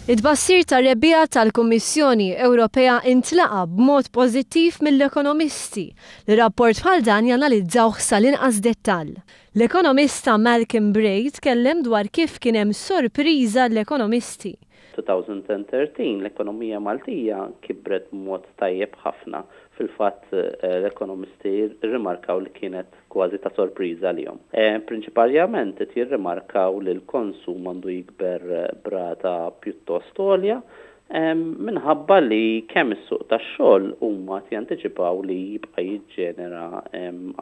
It-tbassir tar-rebbieħa tal-Kummisjoni Ewropea intlaqa b'mod pożittiv mill-ekonomisti. Ir-rapport bħal dan janalizzawh sal-inqas dettall. L-ekonomista Malcolm tkellem dwar kif kien hemm sorpriża l-ekonomisti. 2013 l-ekonomija Maltija kibret b'mod tajjeb ħafna. Fil-fatt l-ekonomisti rrimarkaw li kienet kważi ta' sorpriża għalihom. Prinċipalment qed jirrimarkaw li l-konsum għandu jikber brata pjuttost għolja minħabba li kemm is-suq tax-xogħol huma jantiċipaw li jibqa' jiġġenera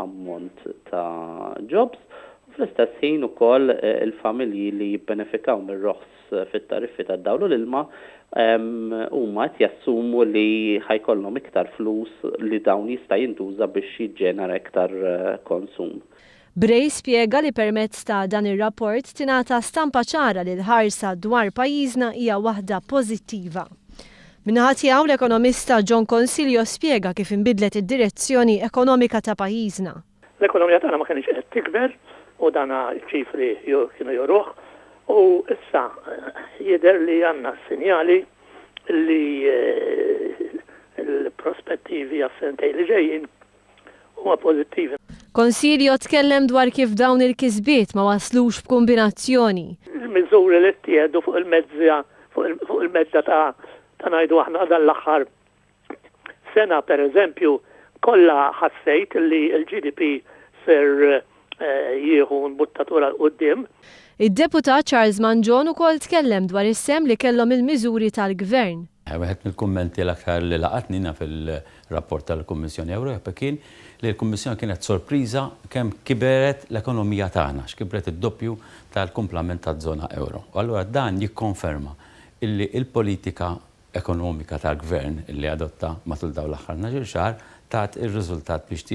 ammont ta' jobs u fl-istess ħin ukoll il-familji li jibbenefikaw mir-roħs fit-tariffi tad-dawl u l-ilma huma qed jassumu li ħajkollhom iktar flus li dawn jista' jintuża biex jiġġenera iktar konsum. Spjega li permezz ta' dan ir-rapport tingħata stampa ċara li l-ħarsa dwar pajjiżna hija waħda pożittiva. Min-naħa tiegħu l-ekonomista John Consilio spjega kif inbidlet id-direzzjoni ekonomika ta' pajjiżna. L-ekonomija tagħna ma kienx qed tikber u dana ċifri kienu joruh. U issa jidher li għandna sinjali li l-prospettivi għas-sentejn li ġejjin huma pożittivi. Consilio tkellem dwar kif dawn il-kisbiet ma waslux b'kombinazzjoni. Il-miżuri li ttieħdu fuq il-mezza ta' ngħidu aħna dan l-aħħar sena pereżempju kollha ħassejt li l-GDP ser jieħu nbuttatura l-qudiem. Id-deputat Charles Manjon ukoll tkellem dwar is-sem li kellhom il-miżuri tal-Gvern. Wieħed mill-kummenti l-aktar li laqatnina fil-rapport tal-Kummissjoni Ewropea kien li l-Kummissjoni kienet sorpriża kemm kiberet l-ekonomija tagħna, x'kibret id-doppju tal-kumplament taż-żona euro. U allura dan jikkonferma illi il-politika ekonomika tal-Gvern li adotta matul dawn l-aħħar xahar tat ir-riżultat biex